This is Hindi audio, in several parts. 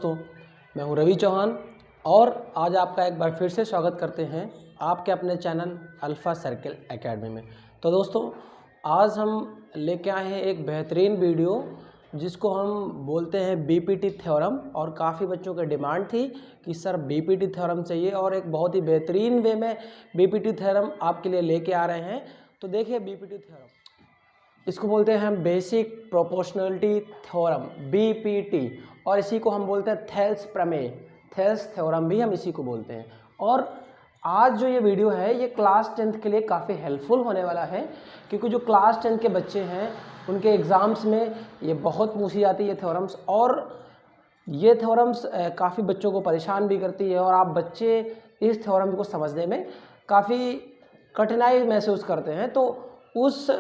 दोस्तों, मैं हूं रवि चौहान और आज आपका एक बार फिर से स्वागत करते हैं आपके अपने चैनल अल्फ़ा सर्कल एकेडमी में। तो दोस्तों, आज हम लेके आए हैं एक बेहतरीन वीडियो जिसको हम बोलते हैं बीपीटी थ्योरम। और काफ़ी बच्चों की डिमांड थी कि सर बीपीटी थ्योरम चाहिए और एक बहुत ही बेहतरीन वे में बीपीटी थ्योरम आपके लिए लेके आ रहे हैं। तो देखिए, बीपीटी थ्योरम इसको बोलते हैं हम बेसिक प्रोपोर्शनलिटी थ्योरम बीपीटी, और इसी को हम बोलते हैं थेल्स प्रमेय, थेल्स थ्योरम भी हम इसी को बोलते हैं। और आज जो ये वीडियो है ये क्लास 10th के लिए काफ़ी हेल्पफुल होने वाला है, क्योंकि जो क्लास 10 के बच्चे हैं उनके एग्ज़ाम्स में ये बहुत पूछी जाती है थ्योरम्स, और ये थ्योरम्स काफ़ी बच्चों को परेशान भी करती है और आप बच्चे इस थ्योरम को समझने में काफ़ी कठिनाई महसूस करते हैं। तो उस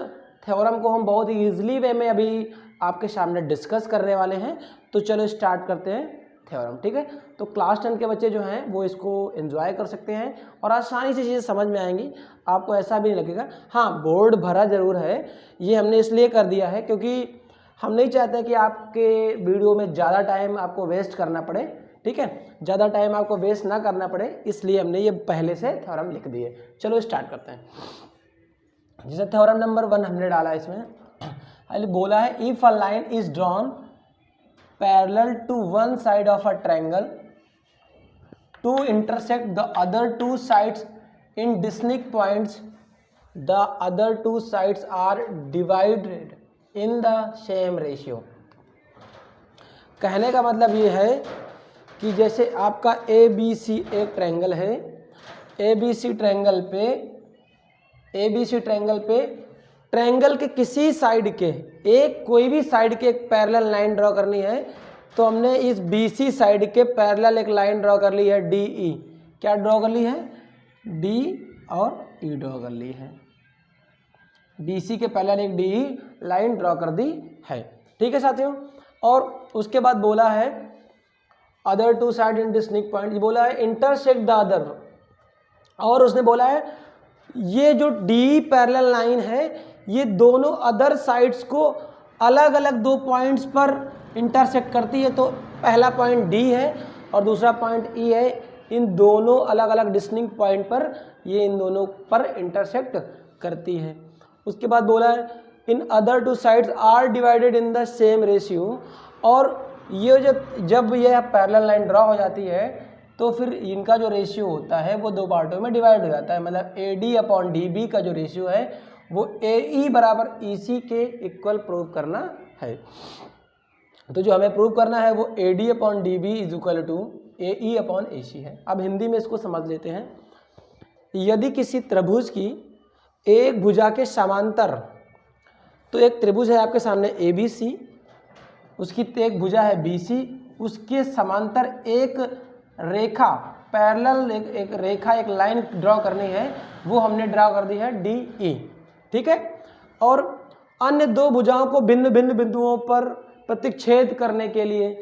थ्योरम को हम बहुत ही ईजिली वे में अभी आपके सामने डिस्कस करने वाले हैं। तो चलो स्टार्ट करते हैं थ्योरम, ठीक है। तो क्लास 10 के बच्चे जो हैं वो इसको एंजॉय कर सकते हैं और आसानी से चीज़ें समझ में आएंगी, आपको ऐसा भी नहीं लगेगा। हाँ, बोर्ड भरा ज़रूर है, ये हमने इसलिए कर दिया है क्योंकि हम नहीं चाहते कि आपके वीडियो में ज़्यादा टाइम आपको वेस्ट करना पड़े, ठीक है। ज़्यादा टाइम आपको वेस्ट ना करना पड़े, इसलिए हमने ये पहले से थ्योरम लिख दिए। चलो स्टार्ट करते हैं। जैसे थ्योरम नंबर 1 हमने डाला, इसमें बोला है if a line is drawn parallel to one side of a triangle to intersect the other two sides in distinct points, the other two sides are divided in the same ratio. कहने का मतलब ये है कि जैसे आपका ABC एक ट्रायंगल है, ABC ट्रायंगल पे ट्रायंगल के किसी साइड के कोई भी साइड के एक पैरेलल लाइन ड्रॉ करनी है, तो हमने इस BC साइड के पैरेलल एक लाइन ड्रॉ कर ली है DE। क्या ड्रॉ कर ली है? D और E ड्रॉ कर ली है। BC के पैरेलल एक DE लाइन ड्रॉ कर दी है, ठीक है साथियों। और उसके बाद बोला है other two side in distinct point, बोला है इंटरसेक्ट द अदर, और उसने बोला है ये जो डी पैरेलल लाइन है ये दोनों अदर साइड्स को अलग अलग दो पॉइंट्स पर इंटरसेक्ट करती है। तो पहला पॉइंट डी है और दूसरा पॉइंट ई है, इन दोनों अलग अलग डिस्टिंक्ट पॉइंट पर ये इन दोनों पर इंटरसेक्ट करती है। उसके बाद बोला है in other two sides are divided in the same ratio, और ये जब यह पैरेलल लाइन ड्रॉ हो जाती है तो फिर इनका जो रेशियो होता है वो दो पार्टों में डिवाइड हो जाता है। मतलब AD अपॉन DB का जो रेशियो है वो AE बराबर EC के इक्वल प्रूव करना है। तो जो हमें प्रूव करना है वो AD upon DB is equal to AE upon AC है। अब हिंदी में इसको समझ लेते हैं। यदि किसी त्रिभुज की एक भुजा के समांतर, तो एक त्रिभुज है आपके सामने ABC, उसकी एक भुजा है BC, उसके समांतर एक रेखा पैरेलल एक रेखा एक लाइन ड्रॉ करनी है, वो हमने ड्रॉ कर दी है DE, ठीक है। और अन्य दो भुजाओं को भिन्न भिन्न बिंदुओं पर प्रतिच्छेद करने के लिए,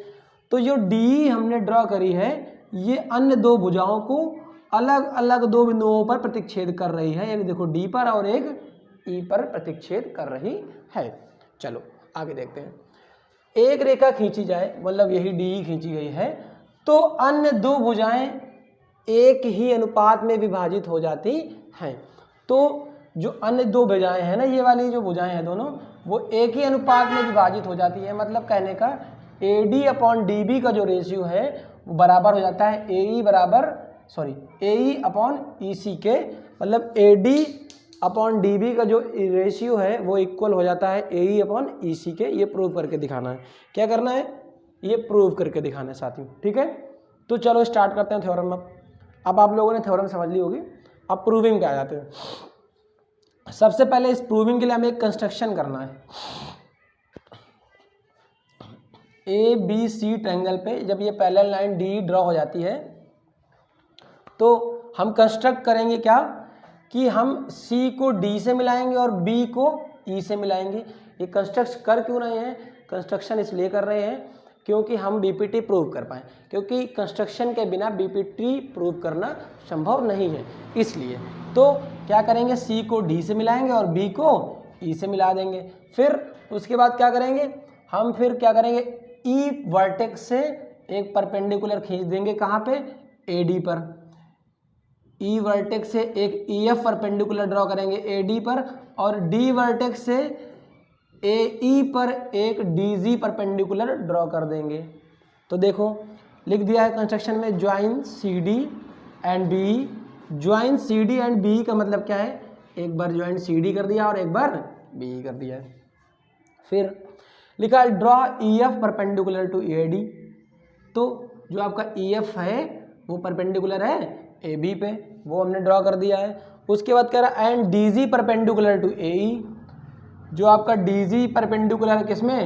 तो जो DE हमने ड्रॉ करी है ये अन्य दो भुजाओं को अलग अलग दो बिंदुओं पर प्रतिच्छेद कर रही है। एक देखो D पर और एक E पर प्रतिच्छेद कर रही है। चलो आगे देखते हैं। एक रेखा खींची जाए, मतलब यही DE खींची गई है, तो अन्य दो भुजाएं एक ही अनुपात में विभाजित हो जाती हैं। तो जो अन्य दो भुजाएं हैं ना, ये वाली जो भुजाएं हैं दोनों, वो एक ही अनुपात में विभाजित हो जाती है। मतलब कहने का AD अपॉन DB का जो रेशियो है वो बराबर हो जाता है AE अपॉन EC के। मतलब AD अपॉन DB का जो रेशियो है वो इक्वल हो जाता है AE अपॉन EC के। ये प्रूव करके दिखाना है। क्या करना है? ये प्रूव करके दिखाना है साथियों, ठीक है। तो चलो स्टार्ट करते हैं थ्योरम। अब आप लोगों ने थ्योरम समझ ली होगी, अब प्रूविंग पे आ जाते हैं। सबसे पहले इस प्रूविंग के लिए हमें एक कंस्ट्रक्शन करना है। ABC ट्रायंगल पे जब ये पैरेलल लाइन DE ड्रॉ हो जाती है तो हम कंस्ट्रक्ट करेंगे क्या कि हम C को D से मिलाएंगे और B को E से मिलाएंगे। ये कंस्ट्रक्ट कर क्यों रहे हैं? कंस्ट्रक्शन इसलिए कर रहे हैं क्योंकि हम बीपीटी प्रूव कर पाएँ, क्योंकि कंस्ट्रक्शन के बिना बीपीटी प्रूव करना संभव नहीं है। इसलिए तो क्या करेंगे, सी को डी से मिलाएंगे और बी को ई से मिला देंगे। फिर उसके बाद क्या करेंगे, हम फिर क्या करेंगे, ई वर्टेक्स से एक परपेंडिकुलर खींच देंगे कहाँ पे, AD पर। E वर्टेक्स से एक EF परपेंडिकुलर ड्रॉ करेंगे AD पर, और D वर्टेक्स से AE पर एक DG परपेंडिकुलर ड्रॉ कर देंगे। तो देखो लिख दिया है कंस्ट्रक्शन में, join CD and BE। Join CD and BE का मतलब क्या है, एक बार ज्वाइन CD कर दिया और एक बार BE कर दिया है। फिर लिखा है draw EF perpendicular to AD। तो जो आपका EF है वो परपेंडिकुलर है AB पे, वो हमने ड्रॉ कर दिया है। उसके बाद कह रहा है and DG perpendicular to AE। जो आपका DG परपेंडिकुलर है किसमें,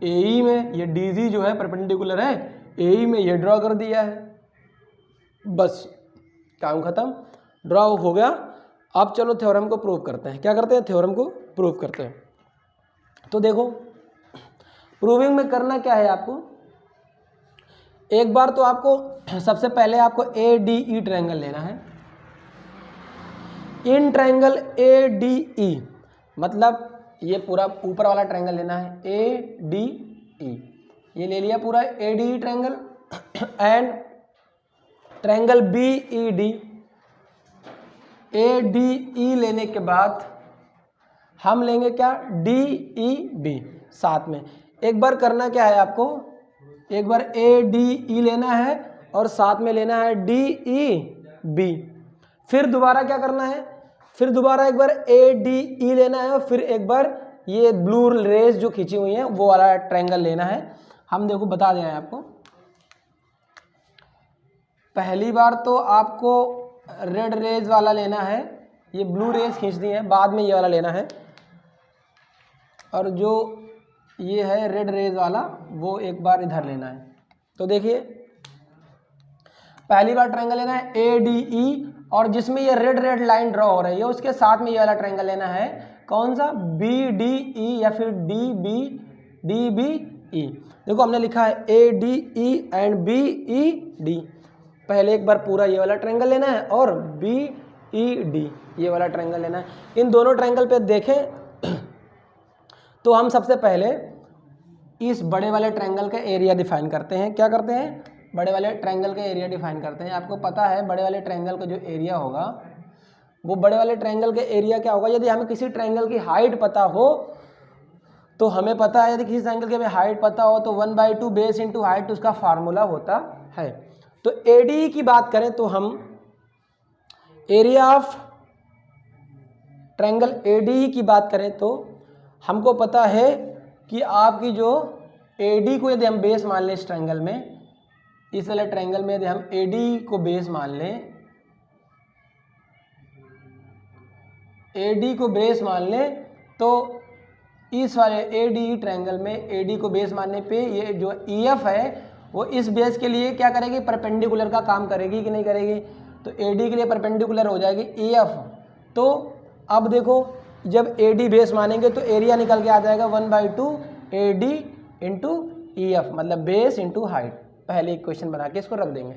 AE में, ये DG जो है परपेंडिकुलर है AE में, ये ड्रॉ कर दिया है। बस काम खत्म, ड्रॉ हो गया। अब चलो थ्योरम को प्रूव करते हैं। क्या करते हैं, थ्योरम को प्रूव करते हैं। तो देखो प्रूविंग में करना क्या है आपको, एक बार तो आपको सबसे पहले आपको ADE ट्रायंगल लेना है। इन ट्रायंगल ADE मतलब ये पूरा ऊपर वाला ट्रायंगल लेना है ADE, ये ले लिया पूरा ADE triangle. And triangle BED, ADE लेने के बाद हम लेंगे क्या, DEB साथ में। एक बार करना क्या है आपको, एक बार ADE लेना है और साथ में लेना है DEB। फिर दोबारा क्या करना है, फिर दोबारा एक बार ADE लेना है और फिर एक बार ये ब्लू रेज जो खींची हुई है वो वाला ट्रायंगल लेना है। हम देखो बता दें आपको, पहली बार तो आपको रेड रेज वाला लेना है, ये ब्लू रेज खींच दी है, बाद में ये वाला लेना है। और जो ये है रेड रेज वाला वो एक बार इधर लेना है। तो देखिए पहली बार ट्रायंगल लेना है ADE, और जिसमें ये रेड रेड लाइन ड्रॉ हो रही है उसके साथ में ये वाला ट्रायंगल लेना है, कौन सा, BDE या फिर DBE। देखो हमने लिखा है ADE एंड BED। पहले एक बार पूरा ये वाला ट्रायंगल लेना है और BED ये वाला ट्रायंगल लेना है। इन दोनों ट्रायंगल पे देखें तो हम सबसे पहले इस बड़े वाले ट्रायंगल का एरिया डिफाइन करते हैं। क्या करते हैं, बड़े वाले ट्रायंगल का एरिया डिफाइन करते हैं। आपको पता है बड़े वाले ट्रायंगल का जो एरिया होगा, वो बड़े वाले ट्रायंगल का एरिया क्या होगा, यदि हमें किसी ट्रायंगल की हाइट पता हो तो हमें पता है, यदि किसी ट्रायंगल की हमें हाइट पता हो तो 1/2 बेस इंटू हाइट उसका फार्मूला होता है। तो ADE की बात करें तो हम एरिया ऑफ ट्रायंगल ADE की बात करें तो हमको पता है कि आपकी जो AD को यदि हम बेस मान लें इस ट्रायंगल में, इस वाले ट्रायंगल में यदि हम AD को बेस मान लें, AD को बेस मान लें तो इस वाले ADE ट्रायंगल में AD को बेस मानने पे ये जो EF है वो इस बेस के लिए क्या करेगी, परपेंडिकुलर का काम करेगी कि नहीं करेगी। तो AD के लिए परपेंडिकुलर हो जाएगी EF। तो अब देखो जब AD बेस मानेंगे तो एरिया निकल के आ जाएगा 1/2 AD इंटू EF, मतलब बेस इंटू हाइट। पहले एक क्वेश्चन बना के इसको रख देंगे।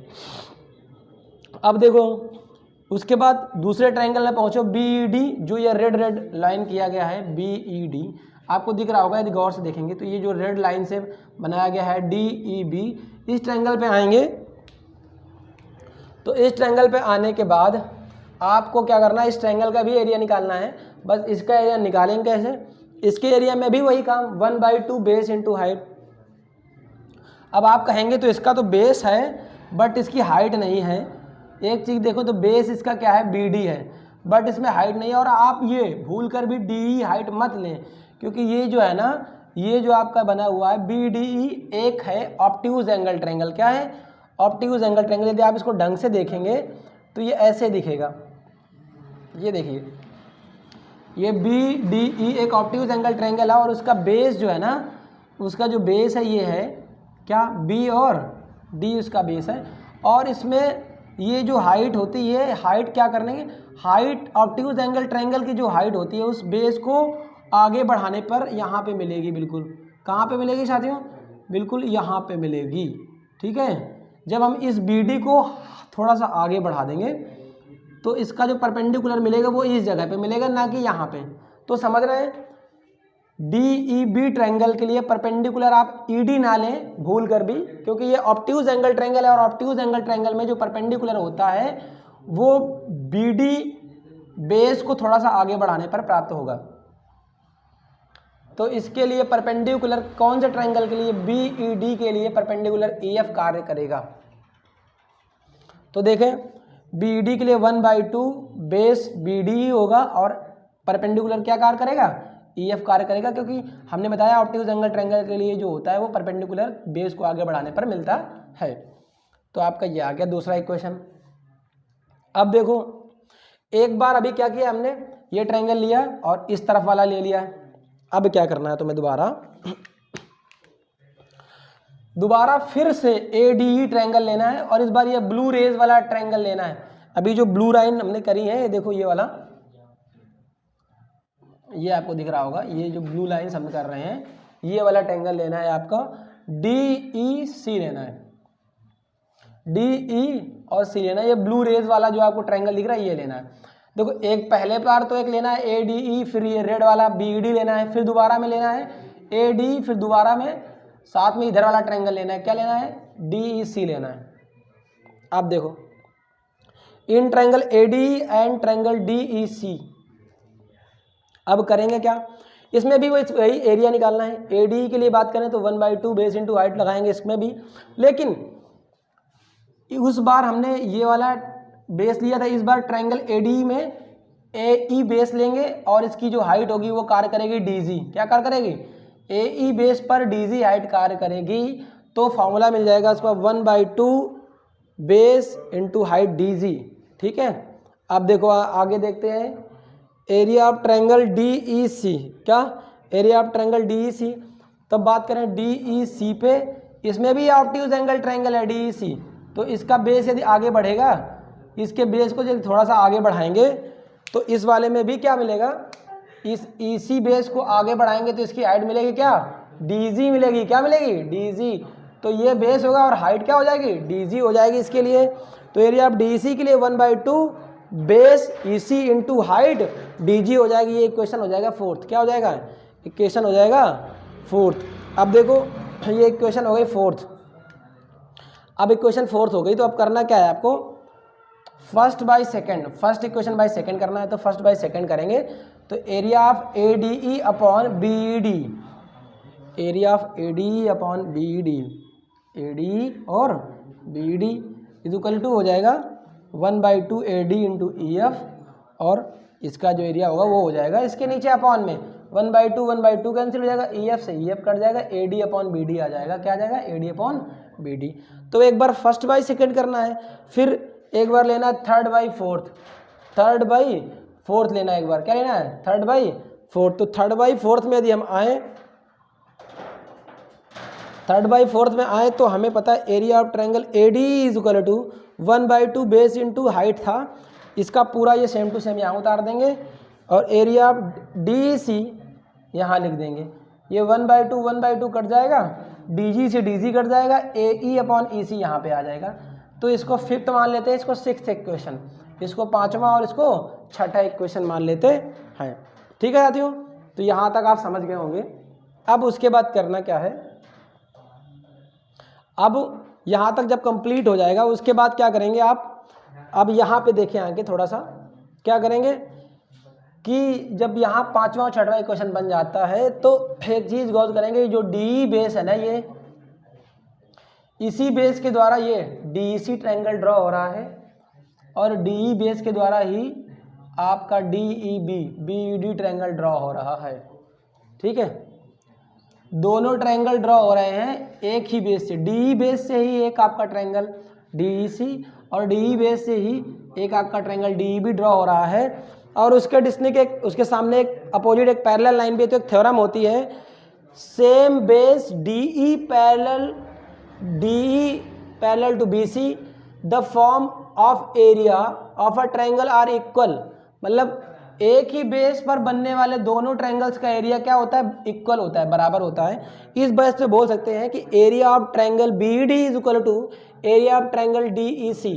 अब देखो उसके बाद दूसरे ट्रायंगल में पहुंचो BED, जो ये रेड रेड लाइन किया गया है BED, आपको दिख रहा होगा यदि गौर से देखेंगे तो ये जो रेड लाइन से बनाया गया है DEB। इस ट्रायंगल पे आएंगे तो इस ट्रायंगल पे आने के बाद आपको क्या करना है, इस ट्रायंगल का भी एरिया निकालना है। बस इसका एरिया निकालेंगे कैसे, इसके एरिया में भी वही काम 1/2 बेस इंटू हाइट। अब आप कहेंगे तो इसका तो बेस है बट इसकी हाइट नहीं है। एक चीज़ देखो तो बेस इसका क्या है, BD है, बट इसमें हाइट नहीं है। और आप ये भूल कर भी DE हाइट मत लें, क्योंकि ये जो है ना, ये जो आपका बना हुआ है BDE एक है ऑब्ट्यूज एंगल ट्रायंगल। क्या है, ऑब्ट्यूज एंगल ट्रायंगल। यदि आप इसको ढंग से देखेंगे तो ये ऐसे दिखेगा। ये देखिए ये BDE एक ऑब्ट्यूज एंगल ट्रायंगल है और उसका बेस जो है ना, उसका जो बेस है ये है क्या, B और D उसका बेस है। और इसमें ये जो हाइट होती है, हाइट क्या करने की, हाइट ऑब्ट्यूज एंगल ट्रायंगल की जो हाइट होती है उस बेस को आगे बढ़ाने पर यहाँ पे मिलेगी। बिल्कुल कहाँ पे मिलेगी साथियों, बिल्कुल यहाँ पे मिलेगी। ठीक है, जब हम इस BD को थोड़ा सा आगे बढ़ा देंगे तो इसका जो परपेंडिकुलर मिलेगा वो इस जगह पे मिलेगा, ना कि यहाँ पे। तो समझ रहे हैं, DEB ट्रायंगल के लिए परपेंडिकुलर आप ED ना लें भूल कर भी, क्योंकि ये ऑब्ट्यूज एंगल ट्रायंगल है और ऑब्ट्यूज एंगल ट्रायंगल में जो परपेंडिकुलर होता है वो BD बेस को थोड़ा सा आगे बढ़ाने पर प्राप्त होगा। तो इसके लिए परपेंडिकुलर कौन से ट्रायंगल के लिए, BED के लिए परपेंडिकुलर EF कार्य करेगा। तो देखें BED के लिए 1/2 बेस BD होगा और परपेंडिकुलर क्या कार्य करेगा, EF कार्य करेगा, क्योंकि हमने बताया ऑब्ट्यूज एंगल ट्रायंगल के लिए जो होता है वो परपेंडिकुलर बेस को आगे बढ़ाने पर मिलता है। तो आपका ये आ गया दूसरा इक्वेशन। अब देखो एक बार अभी क्या किया हमने, ये ट्रायंगल लिया और इस तरफ वाला ले लिया। अब क्या करना है तुम्हें, दोबारा फिर से ADE ट्रायंगल लेना है और इस बार ये ब्लू रेज वाला ट्रायंगल लेना है। अभी जो ब्लू लाइन हमने करी है, ये देखो ये वाला, ये आपको दिख रहा होगा, ये जो ब्लू लाइन हम कर रहे हैं, ये वाला ट्रायंगल लेना है आपका, DEC लेना है, DE और C लेना है। ये ब्लू रेज वाला जो आपको ट्रायंगल दिख रहा है ये लेना है। देखो एक पहले बार तो एक लेना है ADE, फिर ये रेड वाला BED लेना है, फिर दोबारा में लेना है AD, फिर दोबारा में साथ में इधर वाला ट्रायंगल लेना है, क्या लेना है, DEC लेना है। आप देखो in triangle ADE and triangle DEC अब करेंगे क्या, इसमें भी वही एरिया निकालना है। ADE के लिए बात करें तो 1/2 बेस इंटू हाइट लगाएंगे इसमें भी, लेकिन उस बार हमने ये वाला बेस लिया था, इस बार ट्रायंगल ADE में AE बेस लेंगे और इसकी जो हाइट होगी वो कार्य करेगी DG, क्या कार्य करेगी, AE बेस पर DG हाइट कार्य करेगी। तो फॉर्मूला मिल जाएगा उसका 1/2 बेस इंटू हाइट DG। ठीक है, अब देखो आगे देखते हैं एरिया ऑफ ट्रायंगल DEC, क्या एरिया ऑफ ट्रायंगल DEC। तब बात करें DEC पे, इसमें भी ऑब्ट्यूज एंगल ट्रायंगल है DEC, तो इसका बेस यदि आगे बढ़ेगा, इसके बेस को यदि थोड़ा सा आगे बढ़ाएंगे तो इस वाले में भी क्या मिलेगा, इस EC बेस को आगे बढ़ाएंगे तो इसकी हाइट मिलेगी क्या, DG मिलेगी, क्या मिलेगी, DG। तो ये बेस होगा और हाइट क्या हो जाएगी, DG हो जाएगी इसके लिए। तो एरिया ऑफ DEC के लिए 1/2 base EC into height DG हो जाएगी। ये इक्वेशन हो जाएगा फोर्थ, क्या हो जाएगा, इक्वेशन हो जाएगा फोर्थ। अब देखो ये इक्वेशन हो गई फोर्थ। अब इक्वेशन फोर्थ हो गई तो अब करना क्या है आपको, first by second, first equation by second करना है। तो फर्स्ट बाय सेकंड करेंगे तो area of ADE upon BED, area of ADE upon BED, ADE और BED इज इक्वल टू हो जाएगा 1/2 AD इंटू EF, और इसका जो एरिया होगा वो हो जाएगा इसके नीचे अपॉन में 1/2 कैंसिल हो जाएगा, EF से EF कट जाएगा, AD अपॉन BD आ जाएगा, क्या आ जाएगा, AD अपॉन BD। तो एक बार फर्स्ट बाय सेकंड करना है, फिर एक बार लेना है थर्ड बाय फोर्थ लेना है, एक बार क्या लेना है, थर्ड बाय फोर्थ। तो थर्ड बाय फोर्थ में यदि हम आए, थर्ड बाय फोर्थ में आए तो हमें पता है area of triangle ADE is equal to 1/2 base into height था, इसका पूरा ये सेम टू सेम यहाँ उतार देंगे और एरिया ऑफ DEC यहाँ लिख देंगे। ये 1/2 कट जाएगा, DG से DG कट जाएगा, AE अपॉन EC यहाँ पे आ जाएगा। तो इसको फिफ्थ मान लेते हैं, इसको सिक्स्थ इक्वेशन, इसको पांचवा और इसको छठा इक्वेशन मान लेते हैं। ठीक है साथियों, तो यहाँ तक आप समझ गए होंगे। अब उसके बाद करना क्या है, अब यहाँ तक जब कंप्लीट हो जाएगा उसके बाद क्या करेंगे आप, अब यहाँ पे देखें आगे थोड़ा सा, क्या करेंगे कि जब यहाँ पांचवा और छठवां इक्वेशन बन जाता है तो एक चीज़ गौर करेंगे, जो DE बेस है ना, ये इसी बेस के द्वारा ये DEC ट्रायंगल ड्रॉ हो रहा है और DE बेस के द्वारा ही आपका BED ट्रायंगल ड्रॉ हो रहा है। ठीक है, दोनों ट्रायंगल ड्रॉ हो रहे हैं एक ही बेस से, DE बेस से ही एक आपका ट्रायंगल DEC और DE बेस से ही एक आपका ट्रायंगल DEB ड्रॉ हो रहा है। और उसके सामने एक अपोजिट एक पैरेलल लाइन भी है। तो एक थ्योरम होती है, same base DE parallel to BC the form of area of a triangle are equal. मतलब एक ही बेस पर बनने वाले दोनों ट्रायंगल्स का एरिया क्या होता है, इक्वल होता है, बराबर होता है। इस बेस पे बोल सकते हैं कि area of triangle BED is equal to area of triangle DEC,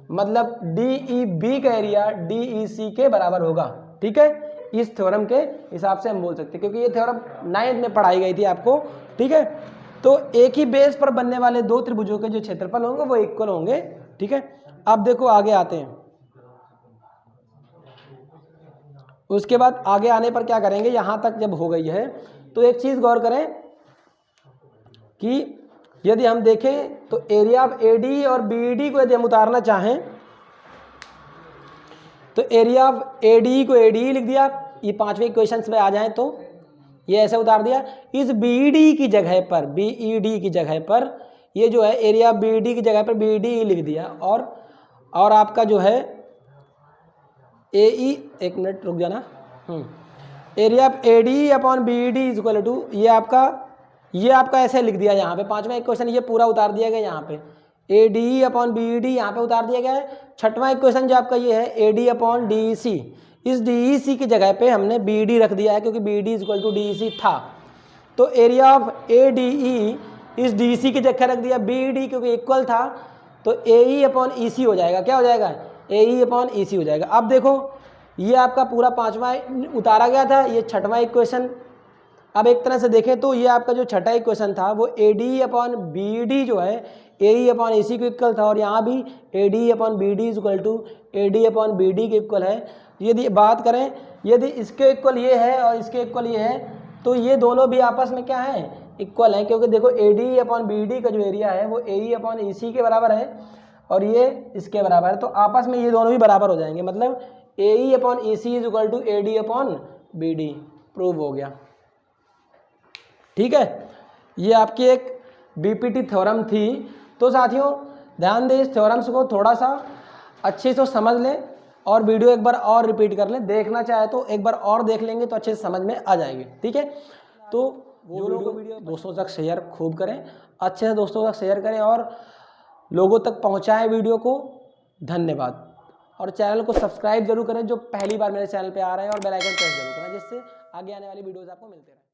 मतलब DEB का एरिया DEC के बराबर होगा। ठीक है, इस थ्योरम के हिसाब से हम बोल सकते हैं, क्योंकि ये थ्योरम 9th में पढ़ाई गई थी आपको, ठीक है। तो एक ही बेस पर बनने वाले दो त्रिभुजों के जो क्षेत्रफल होंगे वो इक्वल होंगे, ठीक है। अब देखो आगे आते हैं, उसके बाद आगे आने पर क्या करेंगे, यहाँ तक जब हो गई है तो एक चीज़ गौर करें कि यदि हम देखें तो एरिया ऑफ AD और BD को यदि हम उतारना चाहें तो एरिया ऑफ AD को AD लिख दिया, ये 5वें इक्वेशन में आ जाएं तो ये ऐसे उतार दिया। इस BD की जगह पर, BED की जगह पर ये जो है एरिया ऑफ BD की जगह पर BDE लिख दिया, और आपका जो है AE, एक मिनट रुक जाना, area of AD upon BED is equal to ये आपका ऐसे लिख दिया यहाँ पे 5वां इक्वेशन, ये पूरा उतार दिया गया यहाँ पे, ADE अपॉन BED यहाँ पे उतार दिया गया है। 6वां इक्वेशन जो आपका ये है AD अपॉन DEC, इस DEC की जगह पे हमने BD रख दिया है क्योंकि BD is equal to DEC था, तो area of ADE is DEC की जगह रख दिया, BD क्योंकि इक्वल था तो AE अपॉन EC हो जाएगा, क्या हो जाएगा, AE अपॉन EC हो जाएगा। अब देखो ये आपका पूरा 5वां उतारा गया था, ये 6वां इक्वेशन। अब एक तरह से देखें तो ये आपका जो 6वां इक्वेशन था वो AD अपॉन BD जो है AE अपॉन EC को इक्वल था, और यहाँ भी AD upon BD is equal to AD upon BD के इक्वल है। यदि बात करें, यदि इसके इक्वल ये है और इसके इक्वल ये है तो ये दोनों भी आपस में क्या है, इक्वल है, क्योंकि देखो AD अपॉन BD का जो एरिया है वो AE अपॉन EC के बराबर है और ये इसके बराबर है, तो आपस में ये दोनों भी बराबर हो जाएंगे, मतलब AE upon EC is equal to AD upon BD, prove हो गया, ठीक है। ये आपकी एक BPT थ्योरम थी। तो साथियों ध्यान दें, इस थ्योरम्स को थोड़ा सा अच्छे से समझ लें और वीडियो एक बार और रिपीट कर लें, देखना चाहे तो एक बार और देख लेंगे तो अच्छे से समझ में आ जाएगी, ठीक है। तो जो लोग वीडियो दोस्तों तक शेयर खूब करें, अच्छे से दोस्तों तक शेयर करें और लोगों तक पहुंचाएं वीडियो को। धन्यवाद। और चैनल को सब्सक्राइब जरूर करें जो पहली बार मेरे चैनल पे आ रहे हैं, और बेल आइकन प्रेस जरूर करें जिससे आगे आने वाली वीडियोस आपको मिलते रहें।